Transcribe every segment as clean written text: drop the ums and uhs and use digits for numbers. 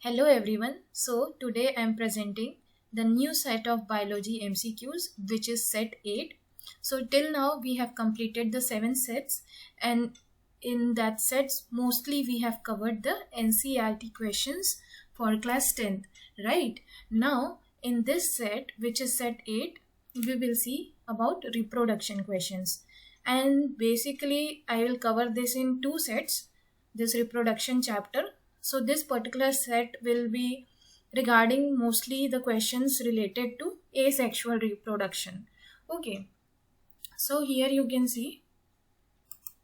Hello everyone. So today I am presenting the new set of biology MCQs which is set 8. So till now we have completed the 7 sets, and in that sets mostly we have covered the NCERT questions for class 10th, right? Now in this set, which is set 8, we will see about reproduction questions, and basically I will cover this in two sets, this reproduction chapter. So this particular set will be regarding mostly the questions related to asexual reproduction. Okay, so here you can see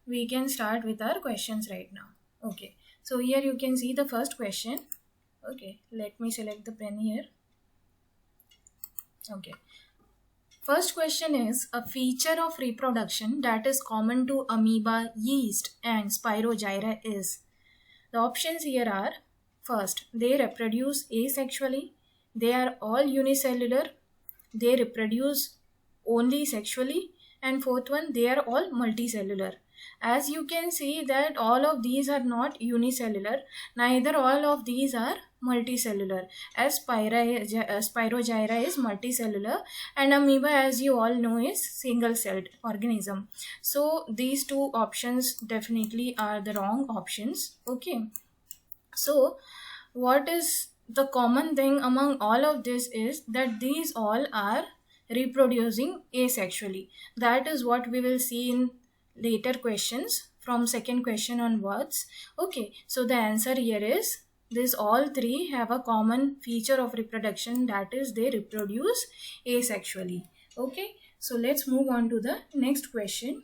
we can start with our questions right now. Okay, so here you can see the first question. Okay, let me select the pen here. Okay, first question is, a feature of reproduction that is common to amoeba, yeast and spirogyra is. The options here are: first, they reproduce asexually, they are all unicellular, they reproduce only sexually, and fourth one, they are all multicellular. As you can see that all of these are not unicellular, neither all of these are multicellular, as spirogyra is multicellular and amoeba, as you all know, is single-celled organism. So these two options definitely are the wrong options. Okay, so what is the common thing among all of this is that these all are reproducing asexually. That is what we will see in later questions from second question onwards. Okay, so the answer here is this: all three have a common feature of reproduction, that is they reproduce asexually. Okay, so let's move on to the next question.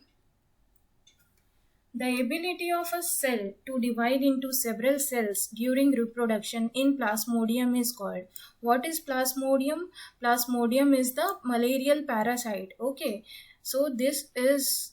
The ability of a cell to divide into several cells during reproduction in Plasmodium is called. What is Plasmodium? Plasmodium is the malarial parasite. Okay, so this is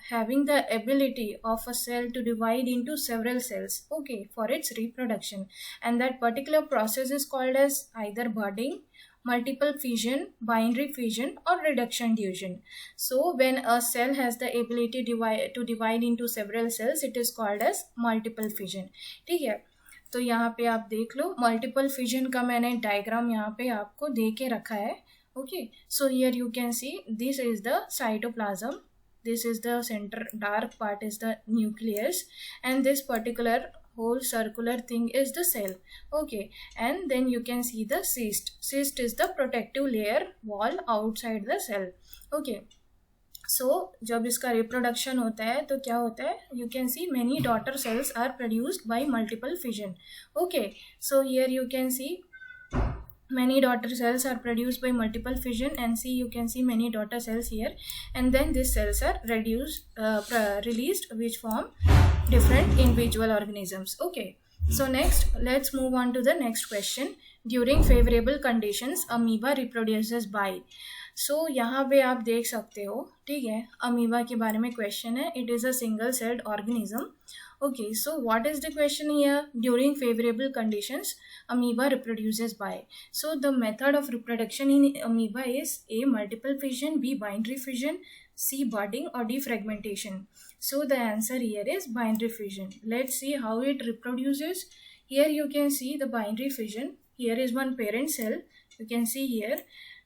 having the ability of a cell to divide into several cells, okay, for its reproduction, and that particular process is called as either budding, multiple fission, binary fission or reduction diffusion. So when a cell has the ability to divide into several cells, it is called as multiple fission. ठीक है, तो यहाँ पे आप देख लो multiple fission का मैंने diagram यहाँ पे आपको दे के रखा है. Okay, so here you can see this is the cytoplasm, this is the center, dark part is the nucleus, and this particular whole circular thing is the cell. Okay, and then you can see the cyst is the protective layer wall outside the cell. Okay, so जब इसका reproduction होता है तो क्या होता है, you can see many daughter cells are produced by multiple fission. Okay, so here you can see many daughter cells are produced by multiple fission, and see you can see many daughter cells here, and then these cells are released, which form different individual organisms. Okay, so next let's move on to the next question. During favorable conditions amoeba reproduces by. So यहाँ पे आप देख सकते हो, ठीक है, amoeba के बारे में क्वेश्चन है. It is a single celled organism. Okay, so what is the question here? During favorable conditions amoeba reproduces by. So the method of reproduction in amoeba is A, multiple fission, B, binary fission, C, budding or D, fragmentation. So the answer here is binary fission. Let's see how it reproduces. Here you can see the binary fission. Here is one parent cell, you can see here.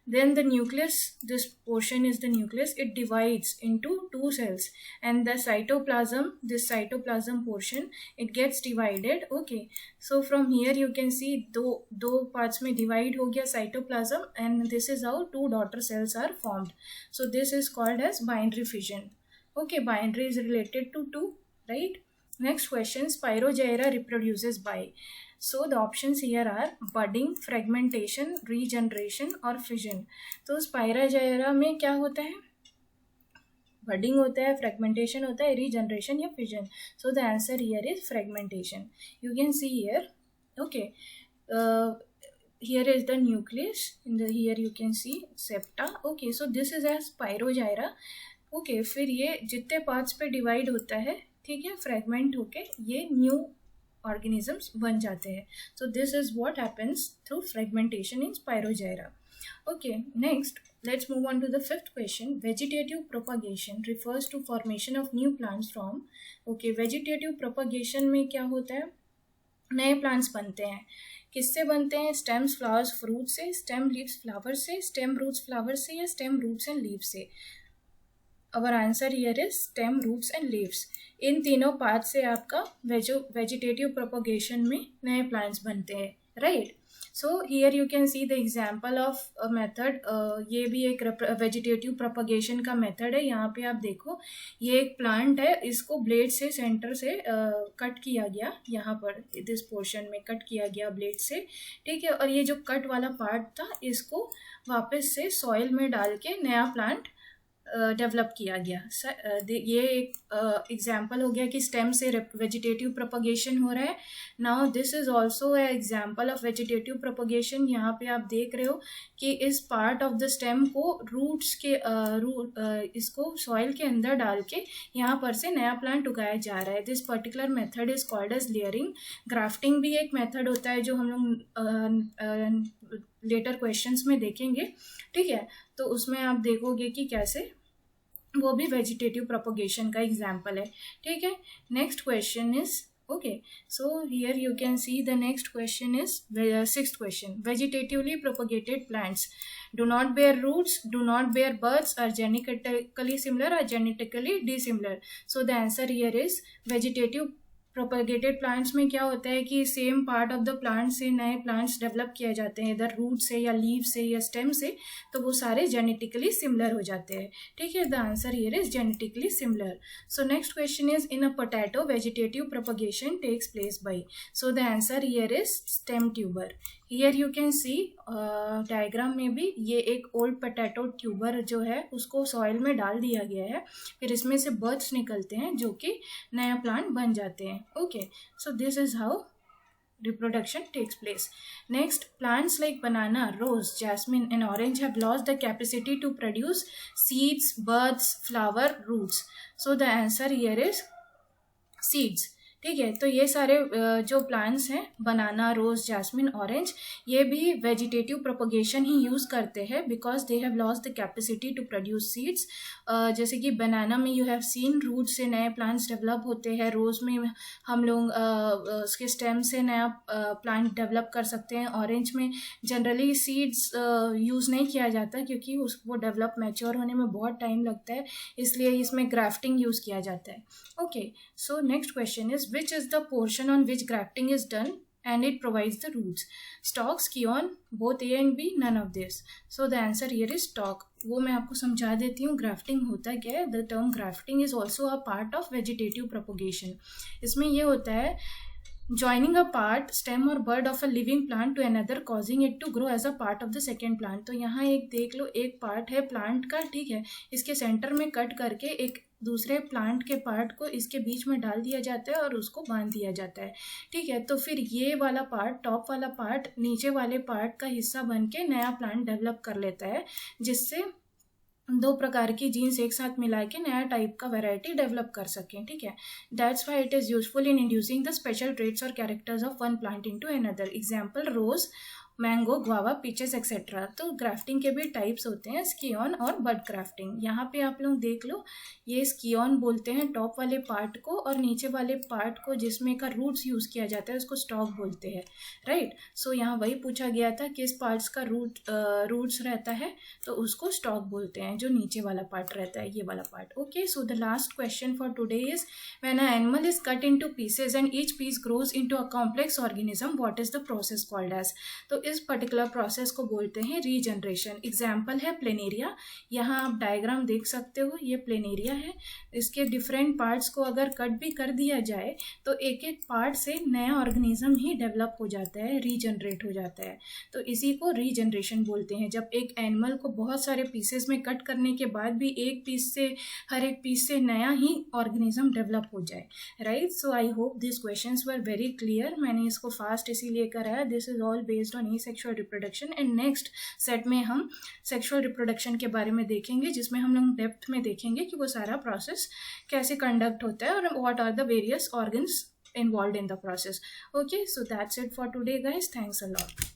Then the nucleus, this portion is the nucleus, it divides into two cells, and the cytoplasm, this cytoplasm portion, it gets divided. Okay, so from here you can see दो parts में divide हो गया cytoplasm, and this is how two daughter cells are formed. So this is called as binary fission. Okay, binary is related to two, right? Next question, spirogyra reproduces by. So the options here are budding, fragmentation, regeneration और fission. तो spirogyra में क्या होता है? Budding होता है, fragmentation होता है, regeneration या fission. So the answer here is fragmentation. You can see here. Okay, here is the nucleus. Here you can see septa. Okay, so this is as spirogyra. Okay, फिर ये जितने parts पे divide होता है, ठीक है, fragment होके ये न्यू organisms बन जाते हैं. So this is what happens through fragmentation in spirogyra. Okay, next let's move on to the fifth question. Vegetative propagation refers to formation of new plants from. Okay, vegetative propagation में क्या होता है? नए plants बनते हैं। किससे बनते हैं? स्टेम्स, फ्लावर्स, फ्रूट से, स्टेम, लीव्स, फ्लावर से, स्टेम, रूट्स, फ्लावर से, या स्टेम, रूट्स एंड लीव्स से। Our answer here is stem, roots and leaves. इन तीनों पार्ट से आपका वेजिटेटिव प्रोपगेशन में नए प्लांट्स बनते हैं, right. So here you can see the example of method. ये भी एक वेजिटेटिव प्रोपगेशन का मेथड है। यहाँ पे आप देखो, ये एक प्लांट है, इसको ब्लेड से सेंटर से कट किया गया, यहाँ पर दिस पोर्शन में कट किया गया ब्लेड से, ठीक है। और ये जो कट वाला पार्ट था, इसको वापस से सॉइल में डाल के नया प्लांट डेवलप किया गया। ये एक एग्जाम्पल हो गया कि स्टेम से वेजिटेटिव प्रोपगेशन हो रहा है। Now this is also a example of vegetative propagation. यहाँ पे आप देख रहे हो कि इस पार्ट ऑफ द स्टेम को रूट्स के इसको सॉइल के अंदर डाल के यहाँ पर से नया प्लांट उगाया जा रहा है। This particular method is called as layering. Grafting भी एक मेथड होता है जो हम लोग लेटर क्वेश्चंस में देखेंगे, ठीक है। तो उसमें आप देखोगे कि कैसे वो भी वेजिटेटिव प्रोपगेशन का एग्जाम्पल है, ठीक है। Next question is okay, so here you can see the next question is sixth question. Vegetatively propagated plants do not bear roots, do not bear buds, are genetically similar or genetically dissimilar. So the answer here is vegetative propagated plants में क्या होता है कि same part of the plant से नए plants develop किए जाते हैं, इधर रूट से या लीव से या स्टेम से, तो वो सारे जेनेटिकली सिमिलर हो जाते हैं, ठीक है। The answer here is genetically similar. So next question is in a potato vegetative propagation takes place by. So the answer here is stem tuber. Here you can see diagram में भी ये एक old potato tuber जो है उसको soil में डाल दिया गया है, फिर इसमें से बर्ड्स निकलते हैं जो कि नया प्लांट बन जाते हैं, okay. So this is how reproduction takes place. Next, plants like banana, rose, jasmine and orange have lost the capacity to produce seeds, buds, flower, roots. So the answer here is seeds, ठीक है। तो ये सारे जो plants हैं, बनाना, रोज, jasmine, orange, ये भी vegetative propagation ही use करते हैं because they have lost the capacity to produce seeds. जैसे कि बनाना में यू हैव सीन रूट से नए प्लांट्स डेवलप होते हैं, रोज में हम लोग उसके स्टेम से नया प्लांट डेवलप कर सकते हैं, ऑरेंज में जनरली सीड्स यूज़ नहीं किया जाता क्योंकि वो डेवलप मैच्योर होने में बहुत टाइम लगता है, इसलिए इसमें ग्राफ्टिंग यूज़ किया जाता है, okay. So next question is which is the portion on which grafting is done and it provides the roots? Stalk, scion, both A and B, none of this. So the answer here is stalk. वो मैं आपको समझा देती हूँ grafting होता क्या है। The term grafting is also a part of vegetative propagation. इसमें ये होता है joining a part, stem or bud of a living plant to another, causing it to grow as a part of the second plant. तो यहाँ एक देख लो, एक part है प्लांट का, ठीक है, इसके सेंटर में कट करके एक दूसरे प्लांट के पार्ट को इसके बीच में डाल दिया जाता है और उसको बांध दिया जाता है, ठीक है। तो फिर ये वाला पार्ट, टॉप वाला पार्ट नीचे वाले पार्ट का हिस्सा बन के नया प्लांट डेवलप कर लेता है, जिससे दो प्रकार की जीन्स एक साथ मिला के नया टाइप का वैरायटी डेवलप कर सकें, ठीक है। That's why it is useful in inducing the special traits और characters of one plant into another. Example rose, mango, guava, peaches etcetera. तो ग्राफ्टिंग के भी टाइप्स होते हैं, स्कियॉन और बड ग्राफ्टिंग। यहाँ पे आप लोग देख लो, ये स्कियॉन बोलते हैं टॉप वाले पार्ट को, और नीचे वाले पार्ट को जिसमें का रूट्स यूज़ किया जाता है उसको स्टॉक बोलते हैं, राइट। सो यहाँ वही पूछा गया था किस पार्ट्स का रूट्स रहता है, तो उसको स्टॉक बोलते हैं, जो नीचे वाला पार्ट रहता है, ये वाला part, okay. So the last question for today is when a animal is cut into pieces and each piece grows into a complex organism, what is the process called as? तो इस particular process को बोलते हैं regeneration. Example है planaria. यहाँ आप diagram देख सकते हो, ये प्लेनेरिया है, इसके डिफरेंट पार्ट्स को अगर कट भी कर दिया जाए तो एक एक पार्ट से नया ऑर्गेनिज्म ही डेवलप हो जाता है, रीजनरेट हो जाता है। तो इसी को रीजनरेशन बोलते हैं, जब एक एनिमल को बहुत सारे पीसेस में कट करने के बाद भी एक पीस से, हर एक पीस से नया ही ऑर्गेनिज्म डेवलप हो जाए, right. So I hope this questions were very clear. मैंने इसको फास्ट इसीलिए कराया, this is all based on sexual reproduction. And next set में हम सेक्सुअल रिप्रोडक्शन के बारे में देखेंगे, जिसमें हम लोग डेप्थ में देखेंगे कि वो सारा प्रोसेस कैसे कंडक्ट होता है और what are the various organs involved in the process. Okay, so that's it for today guys. Thanks a lot.